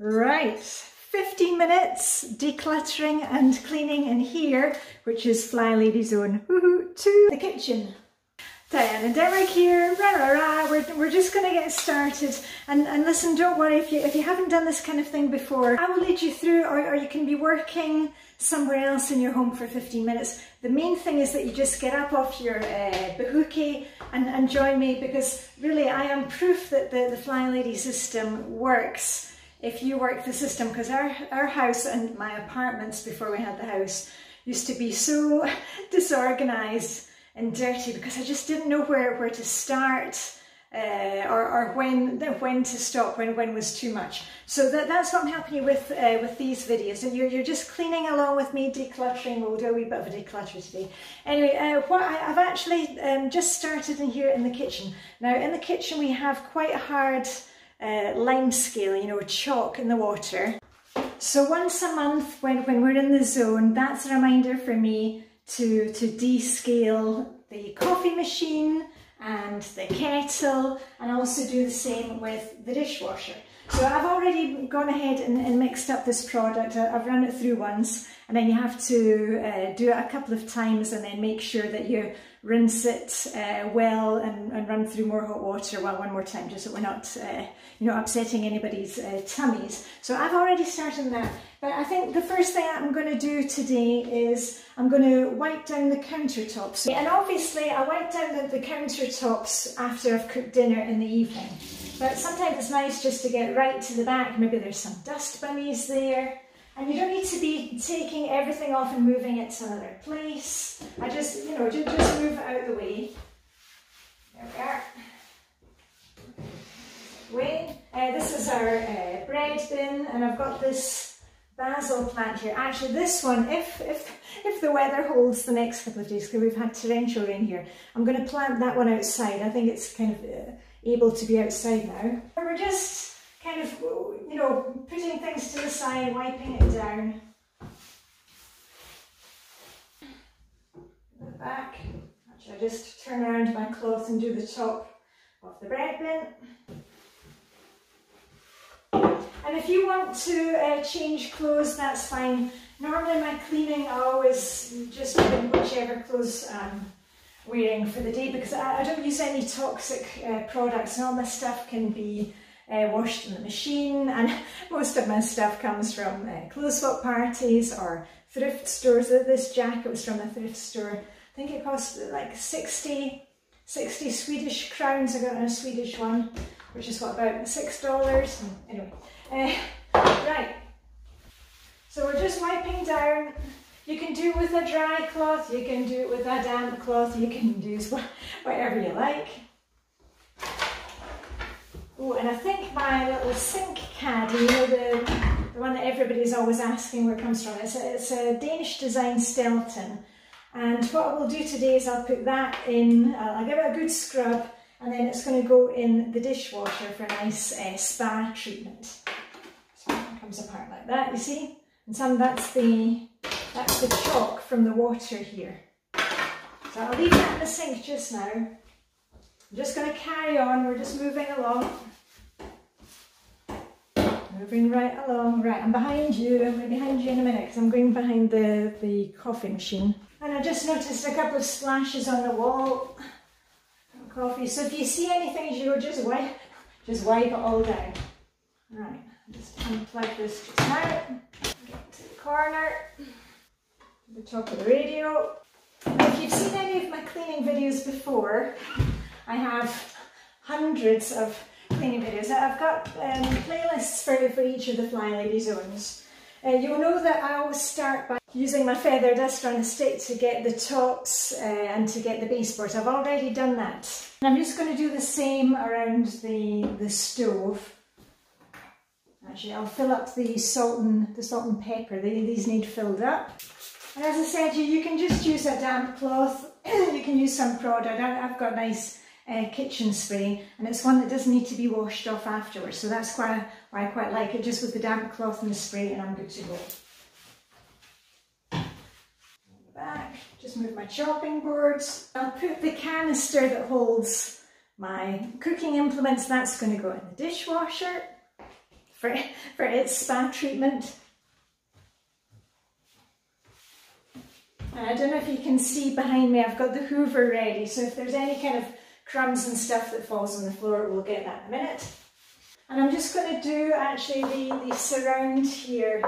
Right, 15 minutes decluttering and cleaning in here, which is Flylady's own, to the kitchen. Diane and Derek here, rah, rah, rah. We're just going to get started, and listen, don't worry if you haven't done this kind of thing before. I will lead you through, or you can be working somewhere else in your home for 15 minutes. The main thing is that you just get up off your bahookie and join me, because really I am proof that the Flylady system works if you work the system, because our house and my apartments before we had the house used to be so disorganized and dirty because I just didn't know where to start or when to stop, when was too much. So that's what I'm helping you with these videos. And you're just cleaning along with me, decluttering. We'll do a wee bit of a declutter today. Anyway, I've actually just started in here in the kitchen. Now in the kitchen we have quite a hard lime scale, you know, chalk in the water. So once a month when we're in the zone, that's a reminder for me to descale the coffee machine and the kettle, and also do the same with the dishwasher. So I've already gone ahead and mixed up this product. I've run it through once, and then you have to do it a couple of times and then make sure that you rinse it well and run through more hot water one more time, just so we're not upsetting anybody's tummies. So I've already started that, but I think the first thing I'm going to do today is I'm going to wipe down the countertops. And obviously I wipe down the countertops after I've cooked dinner in the evening, but sometimes it's nice just to get right to the back. Maybe there's some dust bunnies there. And you don't need to be taking everything off and moving it to another place. I just, just move it out of the way. There we are. This is our bread bin, and I've got this basil plant here. Actually, this one, if the weather holds the next couple of days, because we've had torrential rain here, I'm going to plant that one outside. I think it's kind of able to be outside now. We're just kind of, putting things to the side, wiping it down. The back. Actually, I just turn around my cloth and do the top of the bread bin. And if you want to change clothes, that's fine. Normally my cleaning, I always just put in whichever clothes I'm wearing for the day, because I don't use any toxic products, and all my stuff can be washed in the machine, and most of my stuff comes from clothes swap parties or thrift stores. This jacket was from a thrift store. I think it cost like 60 Swedish crowns. I got a Swedish one, which is what, about $6. Anyway, right. So we're just wiping down. You can do it with a dry cloth, you can do it with a damp cloth, you can do whatever you like. Oh, and I think my little sink caddy, the one that everybody's always asking where it comes from, it's a Danish design Stelton. And what I will do today is I'll put that in, I'll give it a good scrub, and then it's going to go in the dishwasher for a nice spa treatment. So it comes apart like that, you see? And that's the chalk from the water here. So I'll leave that in the sink just now. I'm just going to carry on, we're just moving along. Moving right along. Right, I'm behind you. I'm behind you in a minute because I'm going behind the coffee machine. And I just noticed a couple of splashes on the wall from coffee. So if you see anything, just wipe it all down. Right, I'll just unplug this just now. Get to the corner, to the top of the radio. If you've seen any of my cleaning videos before, I have hundreds of cleaning videos. I've got playlists for each of the Flylady zones. You'll know that I always start by using my feather duster on a stick to get the tops and to get the baseboards. I've already done that. And I'm just going to do the same around the stove. Actually, I'll fill up the salt and pepper. These need filled up. And as I said, you can just use a damp cloth. You can use some product. I've got nice kitchen spray, and it's one that doesn't need to be washed off afterwards, so that's why I quite like it, just with the damp cloth and the spray, and I'm good to go. Back, just move my chopping boards. I'll put the canister that holds my cooking implements, that's going to go in the dishwasher. for its spa treatment. And I don't know if you can see behind me, I've got the hoover ready, so if there's any kind of crumbs and stuff that falls on the floor, we'll get that in a minute. And I'm just going to do actually the surround here.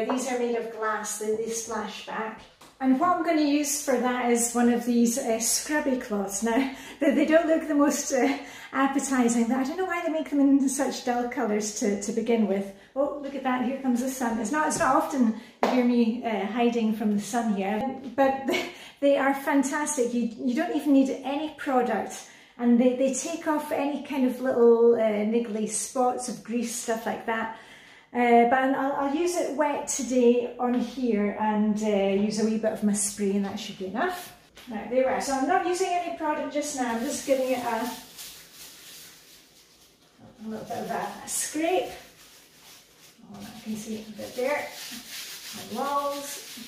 These are made of glass, the splashback. And what I'm going to use for that is one of these scrubby cloths. Now, they don't look the most appetising, but I don't know why they make them in such dull colours to begin with. Oh, look at that, here comes the sun. It's not often you hear me hiding from the sun here, but they are fantastic. You don't even need any product, and they take off any kind of little niggly spots of grease, stuff like that. But I'll use it wet today on here and use a wee bit of my spray, and that should be enough. Right, there we are. So I'm not using any product just now, I'm just giving it a little bit of a scrape. Oh, I can see it a bit there. My walls.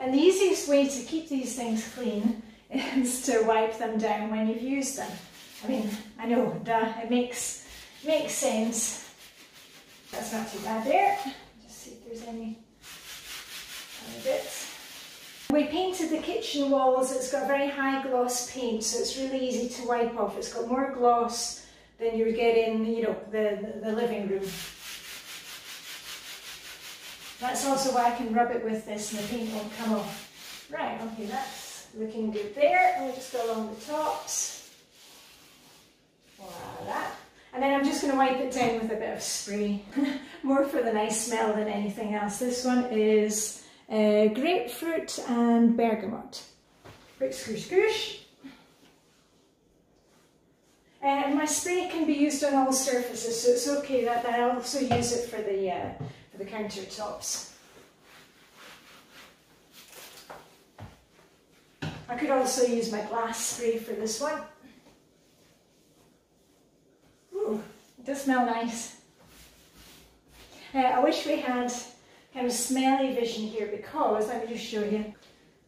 And the easiest way to keep these things clean is to wipe them down when you've used them. I mean, I know, duh, it makes sense. That's not too bad there. Just see if there's any other bits. We painted the kitchen walls. It's got very high gloss paint, so it's really easy to wipe off. It's got more gloss than you would get in, you know, the living room. That's also why I can rub it with this and the paint won't come off. Right, okay, that's looking good there. I'll just go along the tops. Voila. And then I'm just going to wipe it down with a bit of spray. More for the nice smell than anything else. This one is grapefruit and bergamot. Quick scoosh scoosh. And my spray can be used on all surfaces, so it's okay that I also use it for the countertops. I could also use my glass spray for this one. Ooh, it does smell nice. I wish we had kind of smelly vision here because, let me just show you,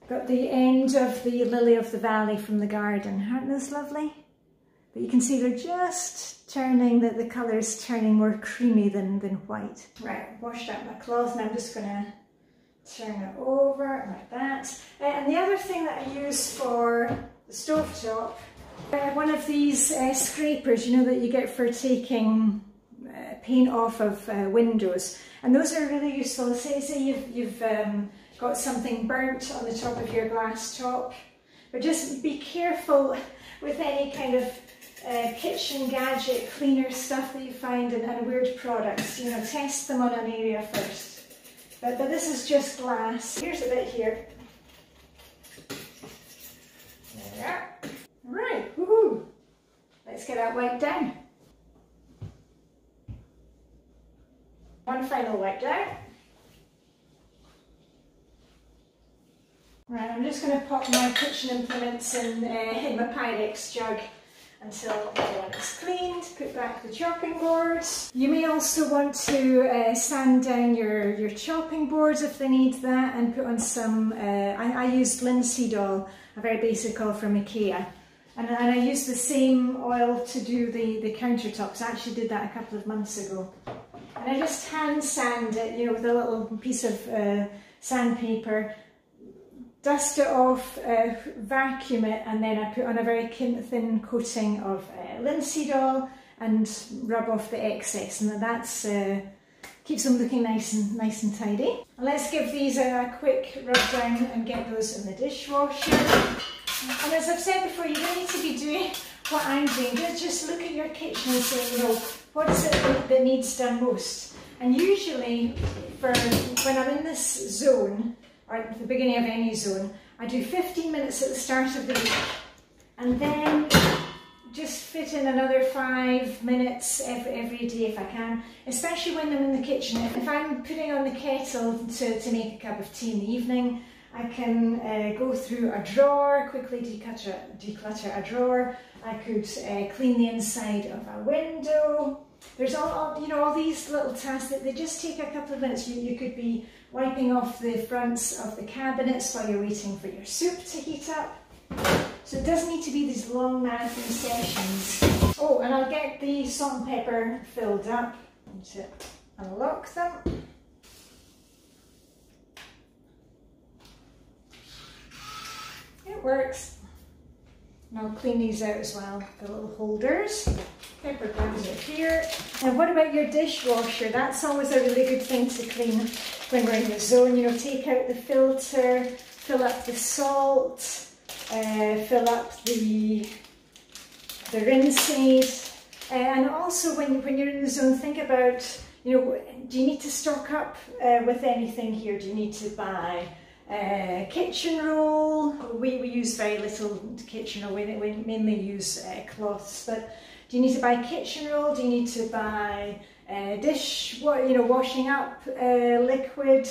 got the end of the lily of the valley from the garden. Aren't those lovely? But you can see they're just turning, the colour's turning more creamy than white. Right, washed out my cloth, and I'm just going to turn it over like that. And the other thing that I use for the stovetop, one of these scrapers, you know, that you get for taking paint off of windows. And those are really useful. Say you've got something burnt on the top of your glass top, but just be careful with any kind of kitchen gadget cleaner stuff that you find and weird products. You know, test them on an area first. But this is just glass. Here's a bit here. There we are. Right, woohoo! Let's get that wiped down. One final wipe down. Right, I'm just going to pop my kitchen implements in my Pyrex jug until everyone is cleaned. Put back the chopping boards. You may also want to sand down your chopping boards if they need that, and put on some, I used linseed oil, a very basic oil from IKEA. And I used the same oil to do the countertops. I actually did that a couple of months ago. And I just hand sand it, you know, with a little piece of sandpaper. Dust it off, vacuum it, and then I put on a very thin coating of linseed oil and rub off the excess, and that's keeps them looking nice and tidy. And let's give these a quick rub down and get those in the dishwasher. And as I've said before, you don't need to be doing what I'm doing. Just look at your kitchen and say, you know, what is it that needs done most? And usually, when I'm in this zone, or at the beginning of any zone, I do 15 minutes at the start of the week, and then just fit in another 5 minutes every day if I can, especially when I'm in the kitchen. If I'm putting on the kettle to make a cup of tea in the evening, I can go through a drawer, quickly declutter a drawer. I could clean the inside of a window. There's all these little tasks that they just take a couple of minutes. You could be wiping off the fronts of the cabinets while you're waiting for your soup to heat up. So it doesn't need to be these long marathon sessions. Oh, and I'll get the salt and pepper filled up. And to unlock them. It works. And I'll clean these out as well, the little holders. Pepper bags are here. And what about your dishwasher? That's always a really good thing to clean when we're in the zone. You know, take out the filter, fill up the salt, fill up the rinse aid. And also when you're in the zone, think about, you know, do you need to stock up with anything here? Do you need to buy kitchen roll? We use very little kitchen roll, we mainly use cloths, but do you need to buy kitchen roll? Do you need to buy washing up liquid,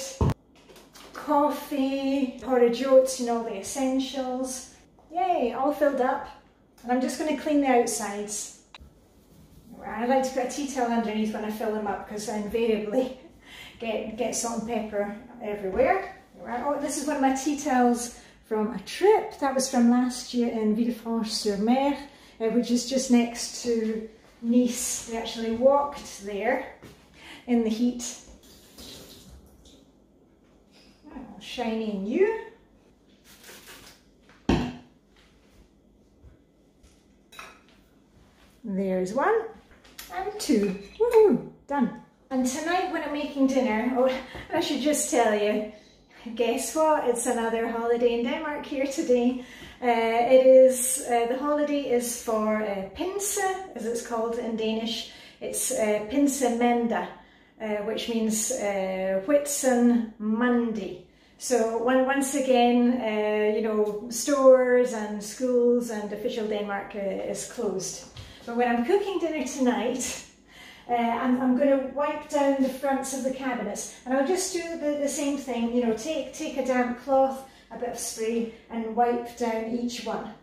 coffee, porridge oats, you know, all the essentials. Yay, all filled up. And I'm just going to clean the outsides. I like to put a tea towel underneath when I fill them up because I invariably get salt and pepper everywhere. Oh, this is one of my tea towels from a trip. That was from last year in Villefranche-sur-Mer, which is just next to Nice. We actually walked there in the heat. Oh, shiny and new. There's one and two. Woohoo! Done. And tonight when I'm making dinner, oh, I should just tell you, guess what? It's another holiday in Denmark here today. The holiday is for Pinse, as it's called in Danish. It's Pinsemenda, which means Whitsun Monday. So once again, you know, stores and schools and official Denmark is closed. But when I'm cooking dinner tonight, I'm going to wipe down the fronts of the cabinets, and I'll just do the same thing, you know, take a damp cloth, a bit of spray, and wipe down each one.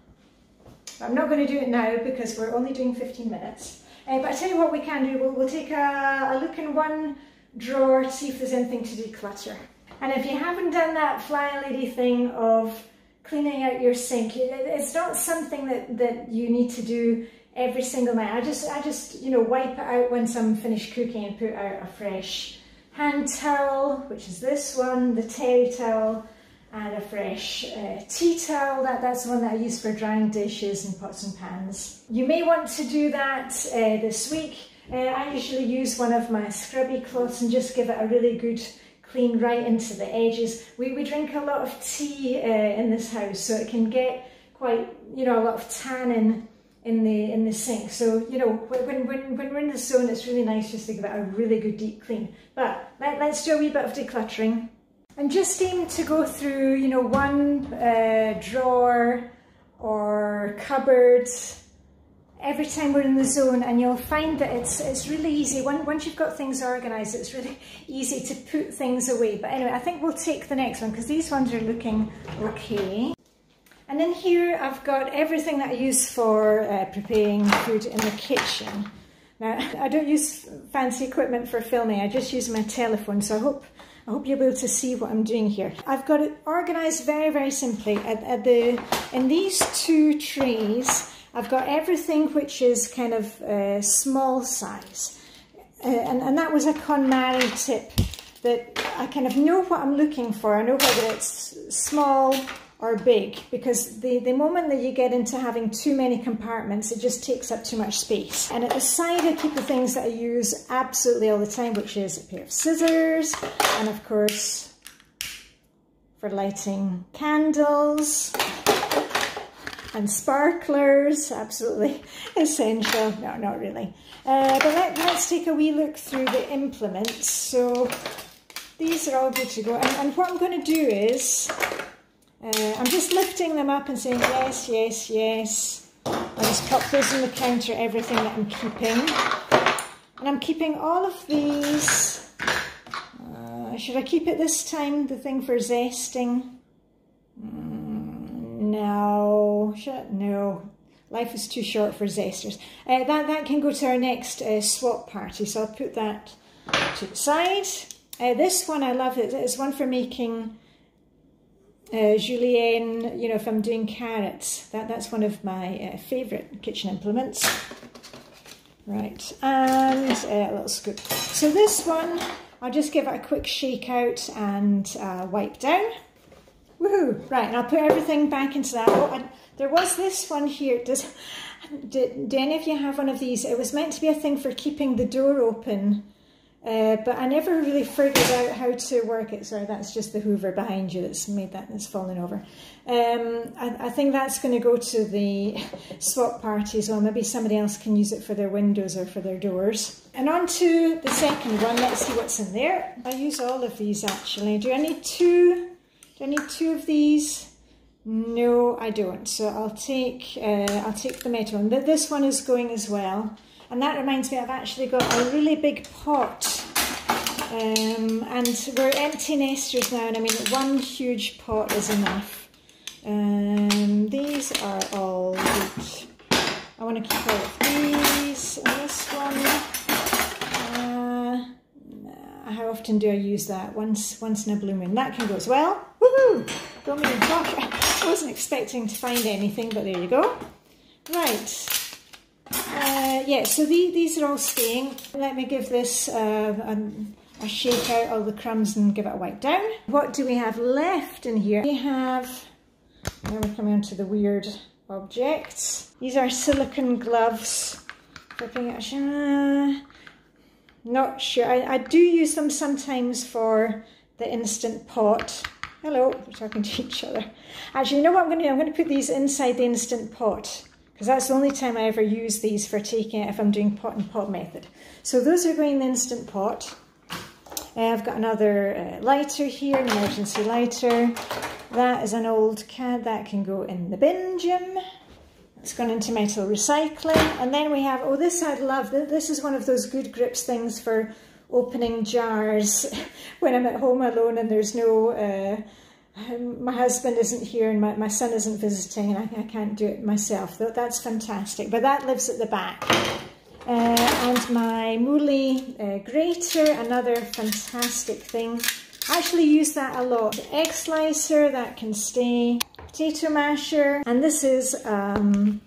But I'm not going to do it now because we're only doing 15 minutes. But I tell you what we can do, we'll take a look in one drawer to see if there's anything to declutter. And if you haven't done that Flylady thing of cleaning out your sink, it's not something that you need to do every single night. I just you know, wipe it out once I'm finished cooking and put out a fresh hand towel, which is this one, the terry towel, and a fresh tea towel. That's the one that I use for drying dishes and pots and pans. You may want to do that this week. I usually use one of my scrubby cloths and just give it a really good clean right into the edges. We drink a lot of tea in this house, so it can get quite, you know, a lot of tannin in the sink. So, you know, when we're in the zone, it's really nice just to give it a really good deep clean. But let's do a wee bit of decluttering. And just aim to go through, you know, one drawer or cupboard every time we're in the zone, and you'll find that it's really easy. Once you've got things organised, it's really easy to put things away. But anyway, I think we'll take the next one because these ones are looking okay. And in here I've got everything that I use for preparing food in the kitchen. Now, I don't use fancy equipment for filming, I just use my telephone, so I hope you'll be able to see what I'm doing here. I've got it organised very, very simply. In these two trays, I've got everything which is kind of small size. And that was a KonMari tip, that I kind of know what I'm looking for. I know whether it's small or big, because the moment that you get into having too many compartments, it just takes up too much space. And at the side I keep the things that I use absolutely all the time, which is a pair of scissors, and of course for lighting candles, and sparklers, absolutely essential. No, not really. But let's take a wee look through the implements. So these are all good to go. And what I'm going to do is, I'm just lifting them up and saying yes, yes, yes. I just pop those on the counter, everything that I'm keeping. And I'm keeping all of these. Should I keep it this time, the thing for zesting? No, no. Life is too short for zesters. That can go to our next swap party, so I'll put that to the side. This one I love, it's one for making julienne, you know, if I'm doing carrots. That's one of my favourite kitchen implements. Right, and a little scoop. So this one, I'll just give it a quick shake out and wipe down. Woohoo! Right, and I'll put everything back into that. Oh, and there was this one here. Do any of you have one of these? It was meant to be a thing for keeping the door open, but I never really figured out how to work it. Sorry, that's just the Hoover behind you that's made that, that's fallen over. I think that's going to go to the swap parties, or maybe somebody else can use it for their windows or for their doors. And on to the second one. Let's see what's in there. I use all of these actually. Do I need two? Do I need two of these? No, I don't. So I'll take the metal one. This one is going as well. And that reminds me, I've actually got a really big pot. And we're empty nesters now, and I mean one huge pot is enough. These are all good. I want to keep all of these. And this one, how often do I use that? Once in a blue moon. That can go as well. Woohoo! Don't mean to talk. I wasn't expecting to find anything, but there you go. Right. Yeah, so these are all staying. Let me give this a shake out all the crumbs and give it a wipe down. What do we have left in here? We have, now we're coming on to the weird objects. These are silicone gloves. Not sure. I do use them sometimes for the Instant Pot. Hello, we're talking to each other. Actually, you know what I'm going to do? I'm going to put these inside the Instant Pot, because that's the only time I ever use these for taking it if I'm doing pot and pot method. So those are going in the Instant Pot. I've got another lighter here, an emergency lighter. That is an old cad, that can go in the bin, Jim. It's gone into metal recycling. And then we have, oh, this I'd love. This is one of those good grips things for opening jars when I'm at home alone and there's no, my husband isn't here and my son isn't visiting and I can't do it myself. That's fantastic. But that lives at the back. And my Mooley grater, another fantastic thing. I actually use that a lot. The egg slicer, that can stay. Potato masher, and this is, oh,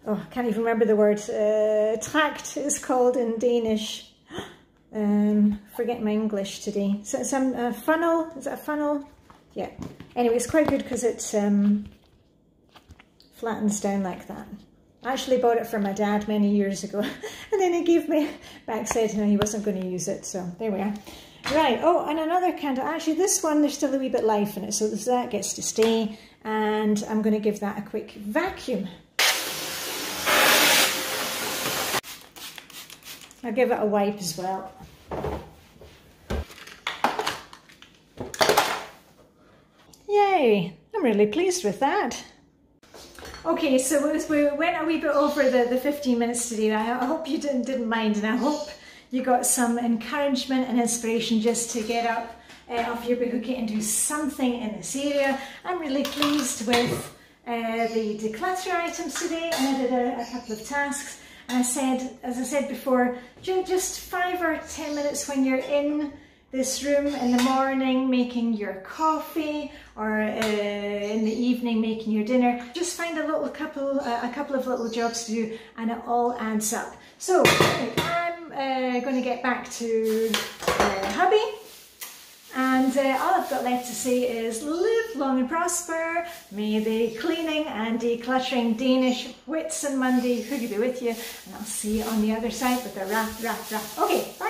I can't even remember the word. Trakt is called in Danish. Forget my English today. So it's a funnel, is it a funnel? Yeah. Anyway, it's quite good because it flattens down like that. I actually bought it for my dad many years ago, and then he gave me back, said he wasn't going to use it, so there we are. Right, oh, and another candle. Actually, this one, there's still a wee bit life in it, so that gets to stay, and I'm going to give that a quick vacuum. I'll give it a wipe as well. Yay, I'm really pleased with that. Okay, so we went a wee bit over the 15 minutes today. I hope you didn't mind, and I hope you got some encouragement and inspiration just to get up off your bookie and do something in this area. I'm really pleased with the declutter items today, and I did a couple of tasks. And I said, as I said before, just 5 or 10 minutes when you're in this room in the morning making your coffee, or in the evening making your dinner, just find a couple of little jobs to do, and it all adds up. So I'm going to get back to hubby, and all I've got left to say is live long and prosper. May the cleaning and decluttering Danish Whitsun Monday Hygge be with you, and I'll see you on the other side with a wrap. Okay, bye.